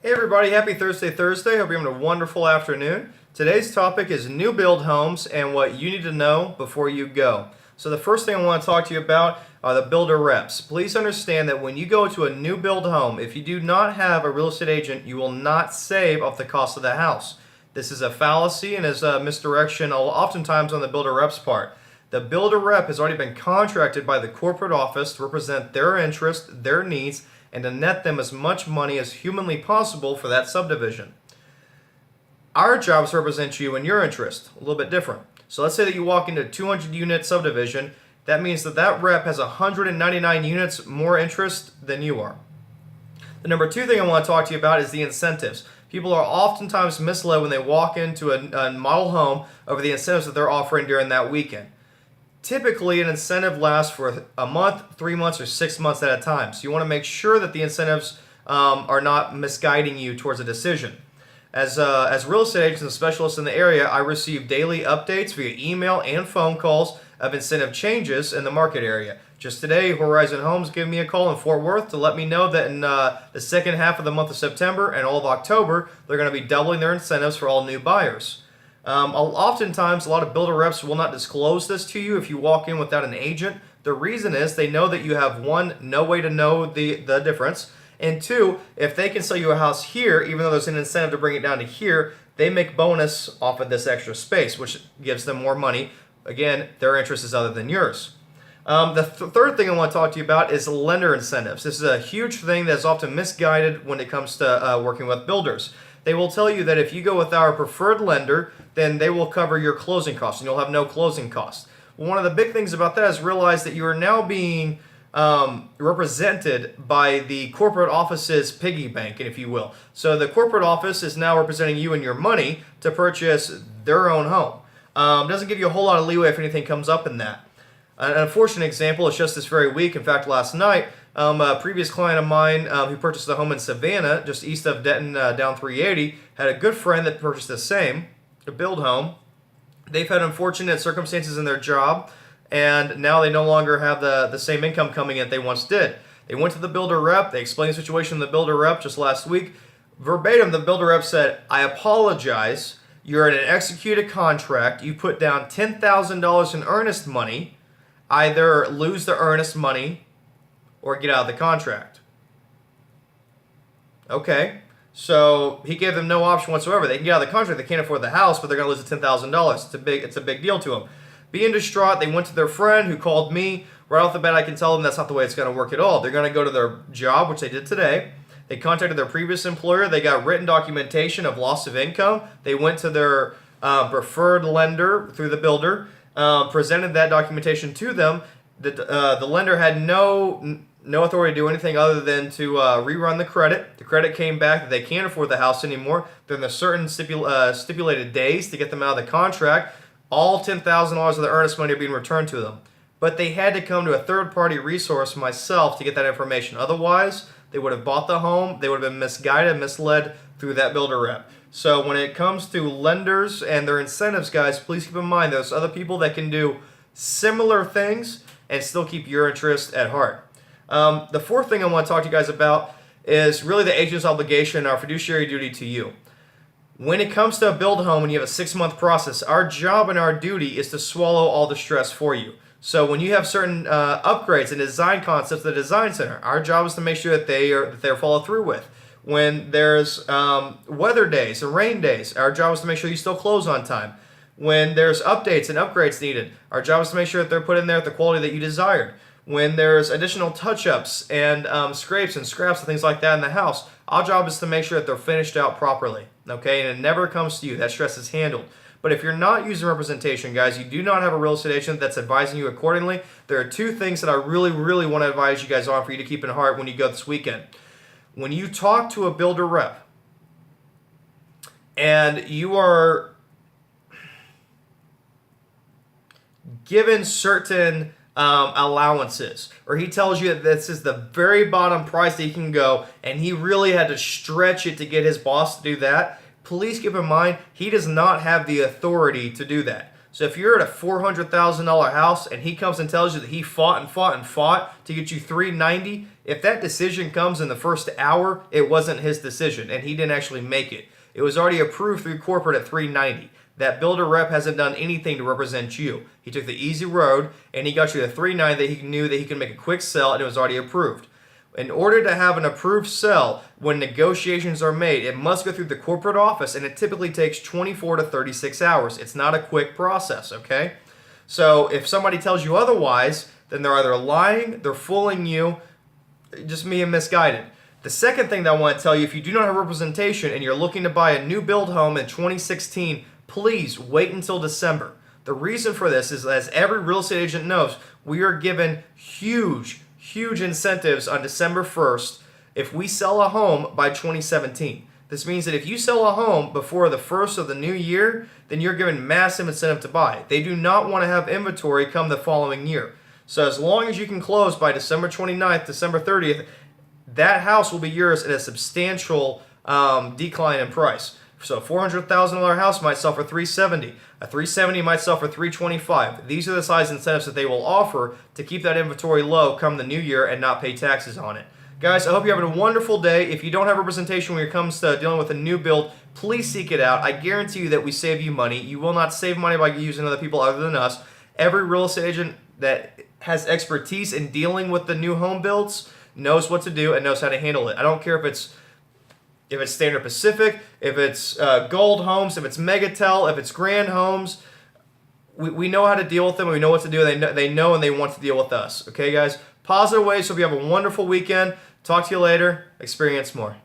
Hey everybody, happy Thursday. Hope you're having a wonderful afternoon. Today's topic is new build homes and what you need to know before you go. So the first thing I want to talk to you about are the builder reps. Please understand that when you go to a new build home, if you do not have a real estate agent, you will not save off the cost of the house. This is a fallacy and is a misdirection oftentimes on the builder rep's part. The builder rep has already been contracted by the corporate office to represent their interests, their needs, and to net them as much money as humanly possible for that subdivision. Our job is to represent you and your interest, a little bit different. So let's say that you walk into a 200 unit subdivision. That means that rep has 199 units more interest than you are. The number two thing I want to talk to you about is the incentives. People are oftentimes misled when they walk into a model home over the incentives that they're offering during that weekend. Typically, an incentive lasts for a month, 3 months, or 6 months at a time. So you want to make sure that the incentives are not misguiding you towards a decision. As real estate agents and specialists in the area, I receive daily updates via email and phone calls of incentive changes in the market area. Just today, Horizon Homes gave me a call in Fort Worth to let me know that in the second half of the month of September and all of October, they're going to be doubling their incentives for all new buyers. Oftentimes, a lot of builder reps will not disclose this to you if you walk in without an agent. The reason is they know that you have, one, no way to know the difference, and two, if they can sell you a house here, even though there's an incentive to bring it down to here, they make bonus off of this extra space, which gives them more money. Again, their interest is other than yours. The third thing I want to talk to you about is lender incentives. This is a huge thing that's often misguided when it comes to working with builders. They will tell you that if you go with our preferred lender, then they will cover your closing costs and you'll have no closing costs. Well, one of the big things about that is realize that you are now being represented by the corporate office's piggy bank, if you will. So the corporate office is now representing you and your money to purchase their own home. Doesn't give you a whole lot of leeway if anything comes up in that. An unfortunate example is just this very week. In fact, last night, a previous client of mine who purchased a home in Savannah, just east of Denton, down 380, had a good friend that purchased the same, a build home. They've had unfortunate circumstances in their job, and now they no longer have the same income coming in that they once did. They went to the builder rep. They explained the situation to the builder rep just last week. Verbatim, the builder rep said, "I apologize. You're in an executed contract. You put down $10,000 in earnest money. Either lose the earnest money or get out of the contract." Okay, so he gave them no option whatsoever. They can get out of the contract. They can't afford the house, but they're going to lose the $10,000. It's a big deal to them. Being distraught, they went to their friend who called me. Right off the bat, I can tell them that's not the way it's going to work at all. They're going to go to their job, which they did today. They contacted their previous employer. They got written documentation of loss of income. They went to their preferred lender through the builder, presented that documentation to them. The lender had no authority to do anything other than to rerun the credit. The credit came back that they can't afford the house anymore. Then there's certain stipulated days to get them out of the contract. All $10,000 of the earnest money are being returned to them. But they had to come to a third-party resource, myself, to get that information. Otherwise, they would have bought the home. They would have been misguided, misled through that builder rep. So when it comes to lenders and their incentives, guys, please keep in mind there's other people that can do similar things and still keep your interest at heart. The fourth thing I want to talk to you guys about is really the agent's obligation, our fiduciary duty to you. When it comes to a build home and you have a 6-month process, our job and our duty is to swallow all the stress for you. So when you have certain upgrades and design concepts at the design center, our job is to make sure that they're followed through with. When there's weather days and rain days, our job is to make sure you still close on time. When there's updates and upgrades needed, our job is to make sure that they're put in there at the quality that you desired. When there's additional touch-ups and scrapes and scraps and things like that in the house, our job is to make sure that they're finished out properly. Okay, and it never comes to you. That stress is handled. But if you're not using representation, guys, you do not have a real estate agent that's advising you accordingly, there are two things that I really, really want to advise you guys on for you to keep in heart when you go this weekend. When you talk to a builder rep and you are given certain allowances, or he tells you that this is the very bottom price that he can go, and he really had to stretch it to get his boss to do that, please keep in mind he does not have the authority to do that. So if you're at a $400,000 house and he comes and tells you that he fought and fought and fought to get you $390, if that decision comes in the first hour, it wasn't his decision and he didn't actually make it. It was already approved through corporate at $390. That builder rep hasn't done anything to represent you. He took the easy road and he got you the $390 that he knew that he could make a quick sell and it was already approved. In order to have an approved sell, when negotiations are made, it must go through the corporate office and it typically takes 24 to 36 hours. It's not a quick process, okay? So if somebody tells you otherwise, then they're either lying, they're fooling you, just being misguided. The second thing that I want to tell you, if you do not have representation and you're looking to buy a new build home in 2016, please wait until December. The reason for this is, as every real estate agent knows, we are given huge incentives on December 1st if we sell a home by 2017. This means that if you sell a home before the 1st of the new year, then you're given massive incentive to buy. They do not want to have inventory come the following year. So as long as you can close by December 29th, December 30th, that house will be yours at a substantial decline in price. So a $400,000 house might sell for $370. A $370 might sell for $325. These are the size incentives that they will offer to keep that inventory low come the new year and not pay taxes on it. Guys, I hope you're having a wonderful day. If you don't have representation when it comes to dealing with a new build, please seek it out. I guarantee you that we save you money. You will not save money by using other people other than us. Every real estate agent that has expertise in dealing with the new home builds knows what to do and knows how to handle it. I don't care if it's Standard Pacific, if it's Gold Homes, if it's Megatel, if it's Grand Homes. We know how to deal with them. We know what to do. They know and they want to deal with us. Okay, guys? Positive ways. Hope you have a wonderful weekend. Talk to you later. Experience more.